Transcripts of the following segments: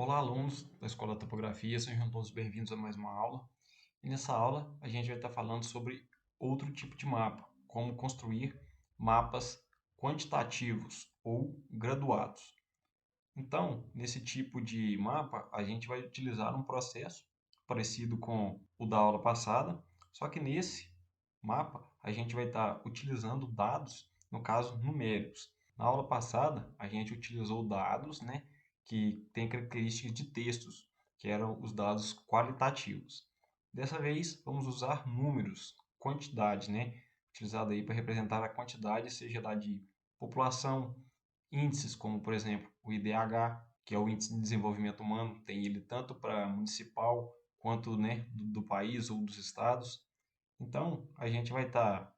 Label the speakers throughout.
Speaker 1: Olá, alunos da Escola de Topografia, sejam todos bem-vindos a mais uma aula. E nessa aula a gente vai estar falando sobre outro tipo de mapa, como construir mapas quantitativos ou graduados. Então, nesse tipo de mapa, a gente vai utilizar um processo parecido com o da aula passada, só que nesse mapa a gente vai estar utilizando dados, no caso, numéricos. Na aula passada, a gente utilizou dados, né, que têm características de textos, que eram os dados qualitativos. Dessa vez, vamos usar números, quantidade, né, utilizado aí para representar a quantidade, seja lá de população, índices como, por exemplo, o IDH, que é o Índice de Desenvolvimento Humano, tem ele tanto para municipal quanto, né, do país ou dos estados. Então, a gente vai estar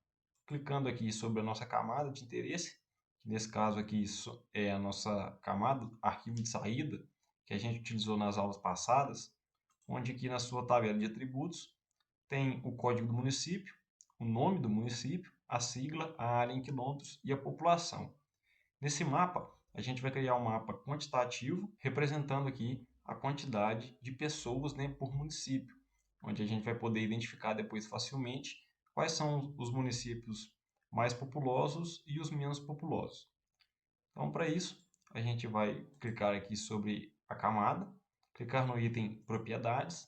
Speaker 1: clicando aqui sobre a nossa camada de interesse, que nesse caso aqui é a nossa camada, arquivo de saída, que a gente utilizou nas aulas passadas, onde aqui na sua tabela de atributos tem o código do município, o nome do município, a sigla, a área em quilômetros e a população. Nesse mapa, a gente vai criar um mapa quantitativo, representando aqui a quantidade de pessoas, né, por município, onde a gente vai poder identificar depois facilmente quais são os municípios mais populosos e os menos populosos. Então, para isso, a gente vai clicar aqui sobre a camada, clicar no item Propriedades,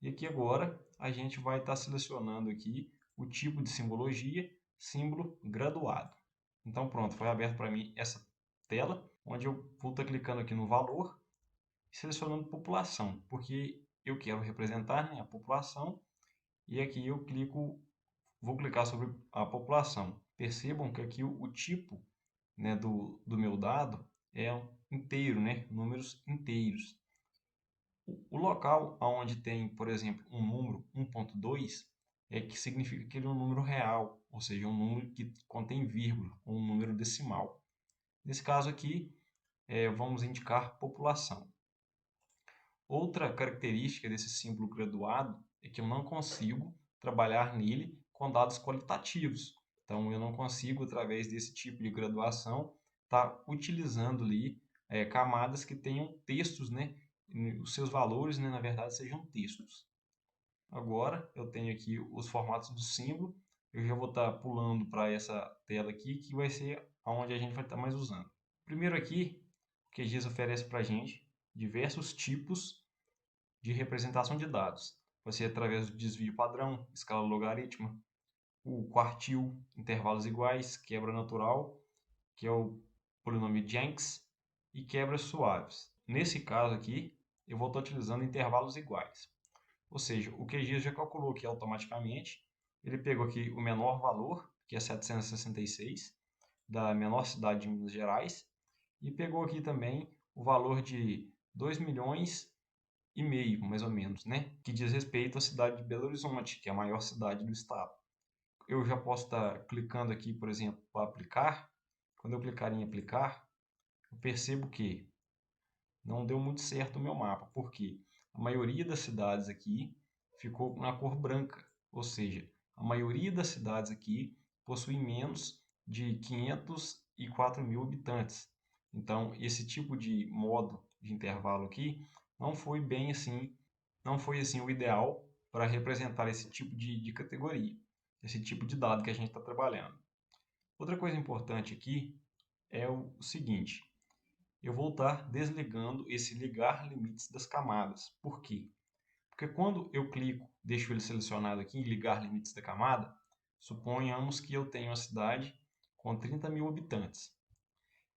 Speaker 1: e aqui agora a gente vai estar selecionando aqui o tipo de simbologia, símbolo graduado. Então pronto, foi aberto para mim essa tela, onde eu vou estar clicando aqui no valor e selecionando população, porque eu quero representar, né, a população, e aqui eu vou clicar sobre a população. Percebam que aqui o tipo, né, do meu dado é inteiro, né, números inteiros. O local onde tem, por exemplo, um número 1.2 é que significa que ele é um número real, ou seja, um número que contém vírgula, ou um número decimal. Nesse caso aqui, vamos indicar população. Outra característica desse símbolo graduado é que eu não consigo trabalhar nele com dados qualitativos. Então, eu não consigo, através desse tipo de graduação, estar utilizando ali camadas que tenham textos, né? Os seus valores, né, na verdade, sejam textos. Agora, eu tenho aqui os formatos do símbolo. Eu já vou estar pulando para essa tela aqui, que vai ser onde a gente vai estar mais usando. Primeiro aqui, o QGIS oferece para a gente diversos tipos de representação de dados. Vai ser através do desvio padrão, escala logarítmica, o quartil, intervalos iguais, quebra natural, que é o polinômio Jenks, e quebras suaves. Nesse caso aqui, eu vou estar utilizando intervalos iguais. Ou seja, o QGIS já calculou aqui automaticamente. Ele pegou aqui o menor valor, que é 766, da menor cidade de Minas Gerais, e pegou aqui também o valor de 2,5 milhões, mais ou menos, né? Que diz respeito à cidade de Belo Horizonte, que é a maior cidade do estado. Eu já posso estar clicando aqui, por exemplo, para aplicar. Quando eu clicar em aplicar, eu percebo que não deu muito certo o meu mapa, porque a maioria das cidades aqui ficou na cor branca, ou seja, a maioria das cidades aqui possui menos de 504 mil habitantes. Então, esse tipo de modo de intervalo aqui não foi bem assim, não foi assim o ideal para representar esse tipo de categoria, esse tipo de dado que a gente está trabalhando. Outra coisa importante aqui é o seguinte: eu vou estar desligando esse ligar limites das camadas. Por quê? Porque quando eu clico, deixo ele selecionado aqui em ligar limites da camada, suponhamos que eu tenho uma cidade com 30 mil habitantes.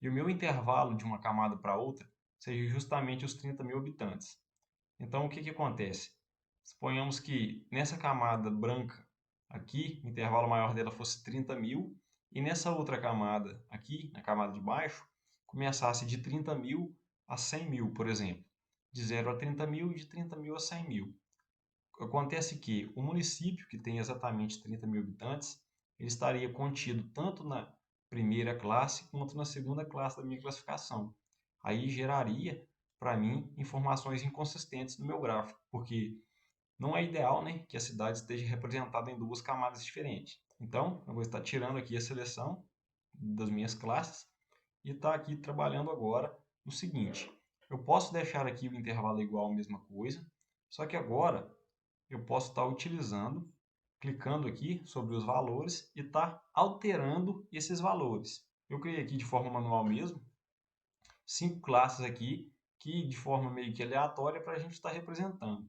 Speaker 1: E o meu intervalo de uma camada para outra seja justamente os 30 mil habitantes. Então, o que acontece? Suponhamos que nessa camada branca aqui, o intervalo maior dela fosse 30 mil, e nessa outra camada aqui, na camada de baixo, começasse de 30 mil a 100 mil, por exemplo. De 0 a 30 mil e de 30 mil a 100 mil. Acontece que o município, que tem exatamente 30 mil habitantes, ele estaria contido tanto na primeira classe quanto na segunda classe da minha classificação. Aí geraria, para mim, informações inconsistentes no meu gráfico, porque não é ideal, né, que a cidade esteja representada em duas camadas diferentes. Então, eu vou estar tirando aqui a seleção das minhas classes e estar aqui trabalhando agora no seguinte: Eu posso deixar aqui o intervalo igual a mesma coisa, só que agora eu posso estar utilizando, clicando aqui sobre os valores e estar alterando esses valores. Eu criei aqui de forma manual mesmo, 5 classes aqui, que de forma meio que aleatória para a gente estar representando.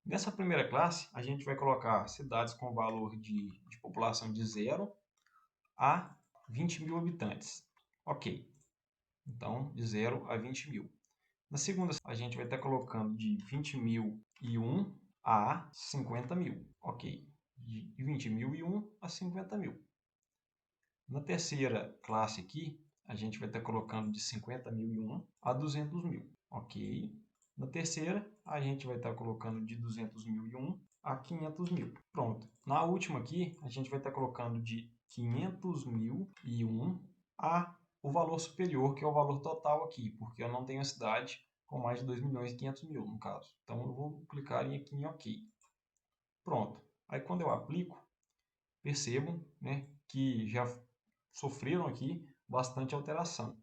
Speaker 1: Nessa primeira classe, a gente vai colocar cidades com valor de população de 0 a 20 mil habitantes. Ok, então de 0 a 20 mil. Na segunda, a gente vai estar colocando de 20.001 a 50 mil. Ok, de 20.001 a 50 mil. Na terceira classe aqui, a gente vai estar colocando de 50.001 a 200 mil. Ok. Na terceira, a gente vai estar colocando de 200.001 a 500 mil. Pronto. Na última aqui, a gente vai estar colocando de 500.001 a o valor superior, que é o valor total aqui, porque eu não tenho a cidade com mais de 2.500.000, no caso. Então, eu vou clicar aqui em OK. Pronto. Aí, quando eu aplico, percebam, né, que já sofreram aqui bastante alteração.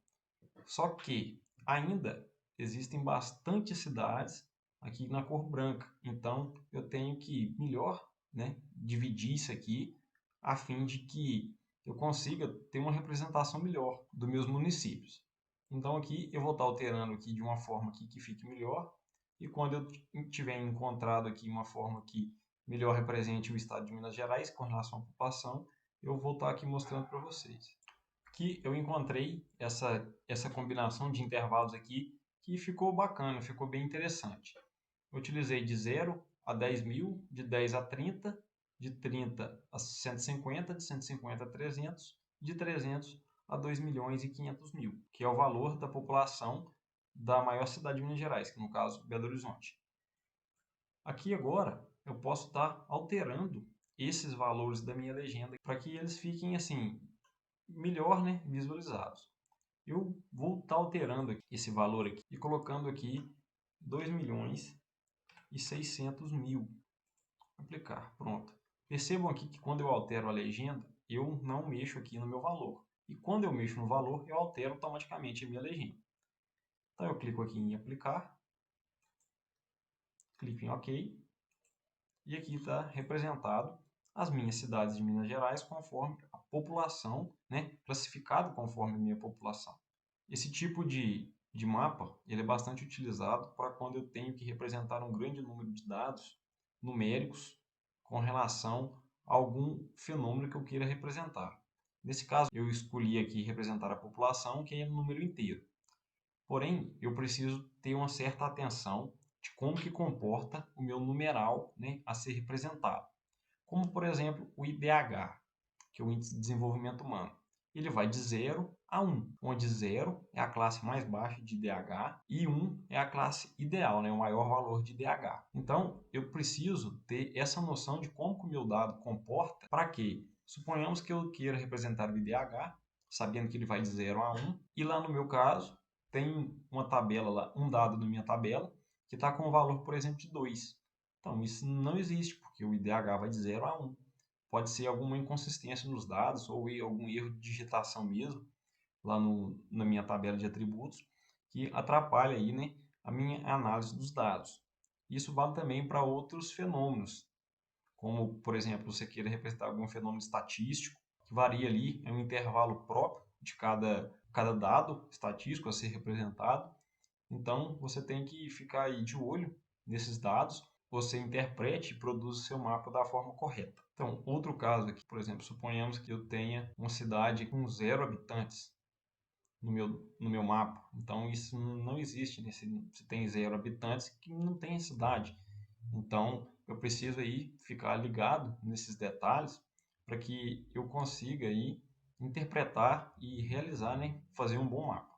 Speaker 1: Só que ainda existem bastante cidades aqui na cor branca. Então, eu tenho que melhor, né, dividir isso aqui a fim de que eu consiga ter uma representação melhor dos meus municípios. Então, aqui eu vou estar alterando aqui de uma forma aqui que fique melhor. E quando eu tiver encontrado aqui uma forma que melhor represente o estado de Minas Gerais com relação à população, eu vou estar aqui mostrando para vocês. Que eu encontrei essa combinação de intervalos aqui que ficou bacana, ficou bem interessante. Eu utilizei de 0 a 10 mil, de 10 a 30, de 30 a 150, de 150 a 300, de 300 a 2 milhões e 500 mil, que é o valor da população da maior cidade de Minas Gerais, que no caso Belo Horizonte. Aqui agora eu posso estar alterando esses valores da minha legenda para que eles fiquem assim melhor, né, visualizados. Eu vou estar alterando aqui esse valor aqui e colocando aqui 2.600.000. Aplicar, pronto. Percebam aqui que quando eu altero a legenda, eu não mexo aqui no meu valor. E quando eu mexo no valor, eu altero automaticamente a minha legenda. Então eu clico aqui em aplicar, clico em OK, e aqui está representado as minhas cidades de Minas Gerais conforme a população, né, classificado conforme a minha população. Esse tipo de mapa ele é bastante utilizado para quando eu tenho que representar um grande número de dados numéricos com relação a algum fenômeno que eu queira representar. Nesse caso, eu escolhi aqui representar a população, que é o número inteiro. Porém, eu preciso ter uma certa atenção de como que comporta o meu numeral, né, a ser representado. Como, por exemplo, o IDH, que é o Índice de Desenvolvimento Humano. Ele vai de 0 a 1, onde 0 é a classe mais baixa de IDH e 1 é a classe ideal, né, o maior valor de IDH. Então, eu preciso ter essa noção de como que o meu dado comporta para que, suponhamos que eu queira representar o IDH, sabendo que ele vai de 0 a 1, e lá no meu caso, tem uma tabela lá, um dado na minha tabela, que está com o valor, por exemplo, de 2. Então, isso não existe, porque o IDH vai de 0 a 1. Pode ser alguma inconsistência nos dados ou algum erro de digitação mesmo, lá na minha tabela de atributos, que atrapalha aí, né, a minha análise dos dados. Isso vale também para outros fenômenos, como, por exemplo, você queira representar algum fenômeno estatístico, que varia ali, é um intervalo próprio de cada dado estatístico a ser representado. Então, você tem que ficar aí de olho nesses dados, você interprete e produza o seu mapa da forma correta. Então, outro caso aqui, por exemplo, suponhamos que eu tenha uma cidade com 0 habitantes no meu mapa. Então, isso não existe, né? Se tem 0 habitantes, que não tem cidade. Então, eu preciso aí ficar ligado nesses detalhes para que eu consiga aí interpretar e realizar, né? Fazer um bom mapa.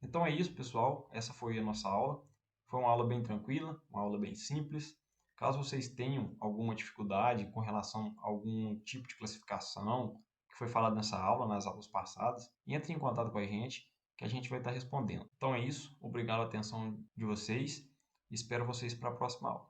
Speaker 1: Então é isso, pessoal. Essa foi a nossa aula. Foi uma aula bem tranquila, uma aula bem simples. Caso vocês tenham alguma dificuldade com relação a algum tipo de classificação que foi falado nessa aula, nas aulas passadas, entre em contato com a gente que a gente vai estar respondendo. Então é isso. Obrigado pela atenção de vocês e espero vocês para a próxima aula.